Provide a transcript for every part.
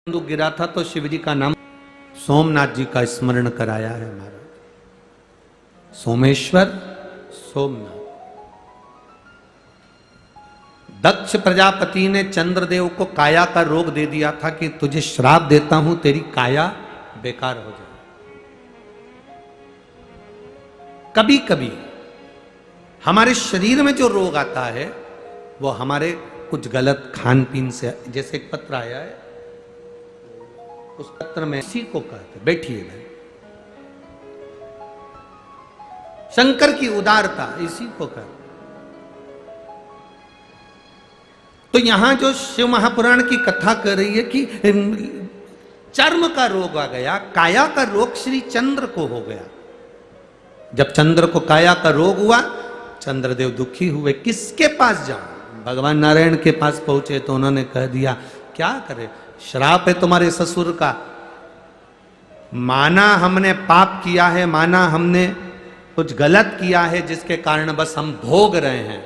गिरा था तो शिव जी का नाम सोमनाथ जी का स्मरण कराया है महाराज। सोमेश्वर सोमनाथ। दक्ष प्रजापति ने चंद्रदेव को काया का रोग दे दिया था कि तुझे श्राप देता हूं, तेरी काया बेकार हो जाए। कभी कभी हमारे शरीर में जो रोग आता है वो हमारे कुछ गलत खान पीन से, जैसे एक पत्र आया है, उस पत्र में इसी को कहते, बैठिए भाई, शंकर की उदारता इसी को कहते। तो यहां जो शिव महापुराण की कथा कर रही है कि चर्म का रोग आ गया, काया का रोग श्री चंद्र को हो गया। जब चंद्र को काया का रोग हुआ, चंद्रदेव दुखी हुए, किसके पास जाऊं? भगवान नारायण के पास पहुंचे तो उन्होंने कह दिया क्या करे, श्राप है तुम्हारे ससुर का, माना हमने पाप किया है, माना हमने कुछ गलत किया है जिसके कारण बस हम भोग रहे हैं,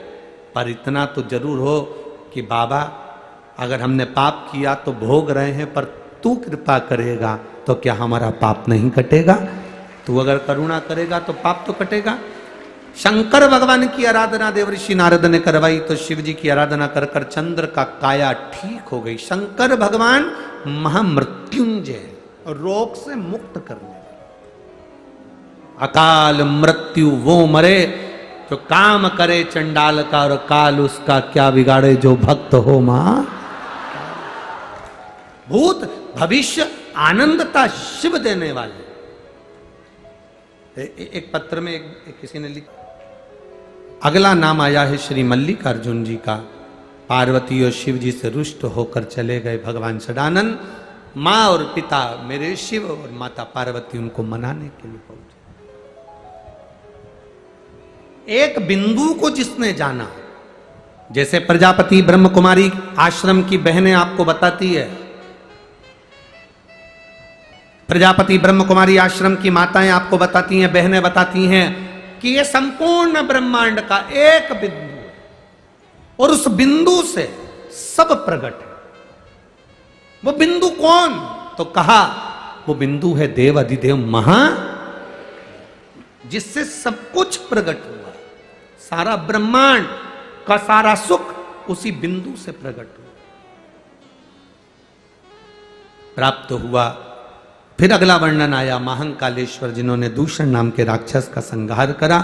पर इतना तो जरूर हो कि बाबा अगर हमने पाप किया तो भोग रहे हैं, पर तू कृपा करेगा तो क्या हमारा पाप नहीं कटेगा? तू अगर करुणा करेगा तो पाप तो कटेगा। शंकर भगवान की आराधना देवऋषि नारद ने करवाई तो शिव जी की आराधना कर कर चंद्र का काया ठीक हो गई। शंकर भगवान महामृत्युंजय, रोग से मुक्त करने, अकाल मृत्यु वो मरे जो काम करे चंडाल का, और काल उसका क्या बिगाड़े जो भक्त हो मां। भूत भविष्य आनंदता शिव देने वाले। एक पत्र में किसी ने लिखा, अगला नाम आया है श्री मल्लिकार्जुन जी का। पार्वती और शिव जी से रुष्ट होकर चले गए भगवान सदानंद। माँ और पिता मेरे शिव और माता पार्वती उनको मनाने के लिए पहुंचे। एक बिंदु को जिसने जाना, जैसे प्रजापति ब्रह्म कुमारी आश्रम की बहनें आपको बताती है, प्रजापति ब्रह्म कुमारी आश्रम की माताएं आपको बताती हैं, बहनें बताती हैं कि ये संपूर्ण ब्रह्मांड का एक बिंदु है और उस बिंदु से सब प्रकट है। वो बिंदु कौन? तो कहा वो बिंदु है देव अधिदेव महा, जिससे सब कुछ प्रकट हुआ। सारा ब्रह्मांड का सारा सुख उसी बिंदु से प्रकट हुआ, प्राप्त हुआ। फिर अगला वर्णन आया महाकालेश्वर, जिन्होंने दूषण नाम के राक्षस का संहार करा।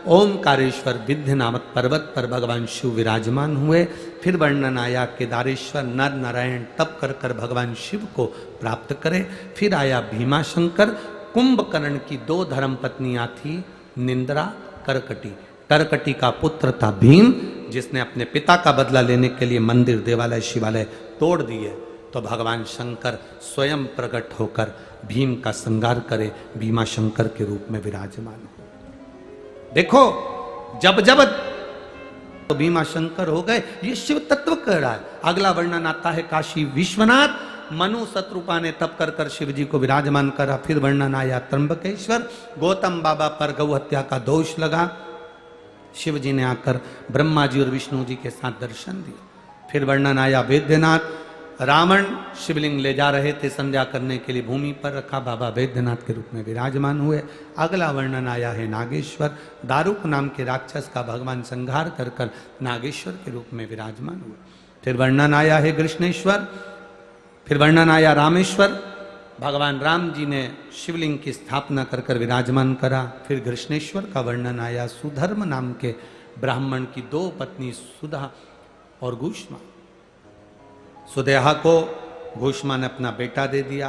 ओमकारेश्वर विद्य नामक पर्वत पर भगवान शिव विराजमान हुए। फिर वर्णन आया केदारेश्वर, नर नारायण तप कर कर भगवान शिव को प्राप्त करे। फिर आया भीमाशंकर। कुंभकर्ण की दो धर्म पत्नियां थी, निंद्रा, करकटी। करकटी का पुत्र था भीम, जिसने अपने पिता का बदला लेने के लिए मंदिर, देवालय, शिवालय तोड़ दिए। तो भगवान शंकर स्वयं प्रकट होकर भीम का संहार करे, भीमा शंकर के रूप में विराजमान हो। देखो जब जब तो भीमा शंकर हो गए, ये शिव तत्व कह रहा है। अगला वर्णन आता है काशी विश्वनाथ। मनु शत्रुपा ने तप कर कर शिव जी को विराजमान करा। फिर वर्णन आया त्र्यंबकेश्वर। गौतम बाबा पर गौ हत्या का दोष लगा, शिव जी ने आकर ब्रह्मा जी और विष्णु जी के साथ दर्शन दिया। फिर वर्णन आया वैद्यनाथ। रावण शिवलिंग ले जा रहे थे संध्या करने के लिए, भूमि पर रखा, बाबा वैद्यनाथ के रूप में विराजमान हुए। अगला वर्णन आया है नागेश्वर। दारुक नाम के राक्षस का भगवान संहार कर कर नागेश्वर के रूप में विराजमान हुए। फिर वर्णन आया है कृष्णेश्वर। फिर वर्णन आया रामेश्वर। भगवान राम जी ने शिवलिंग की स्थापना कर कर विराजमान करा। फिर कृष्णेश्वर का वर्णन आया। सुधर्म नाम के ब्राह्मण की दो पत्नी सुधा और घूष्मा। सुदेहा को घूष्मा ने अपना बेटा दे दिया,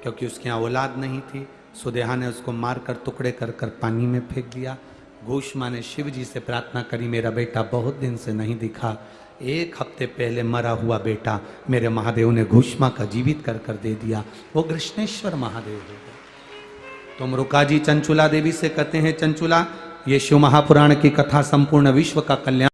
क्योंकि उसके यहाँ औलाद नहीं थी। सुदेहा ने उसको मारकर टुकड़े कर कर पानी में फेंक दिया। घूष्मा ने शिव जी से प्रार्थना करी, मेरा बेटा बहुत दिन से नहीं दिखा, एक हफ्ते पहले मरा हुआ बेटा मेरे महादेव ने घूष्मा का जीवित कर कर दे दिया। वो कृष्णेश्वर महादेव हो गए। तुम रुका जी चंचुला देवी से कहते हैं, चंचुला ये शिव महापुराण की कथा संपूर्ण विश्व का कल्याण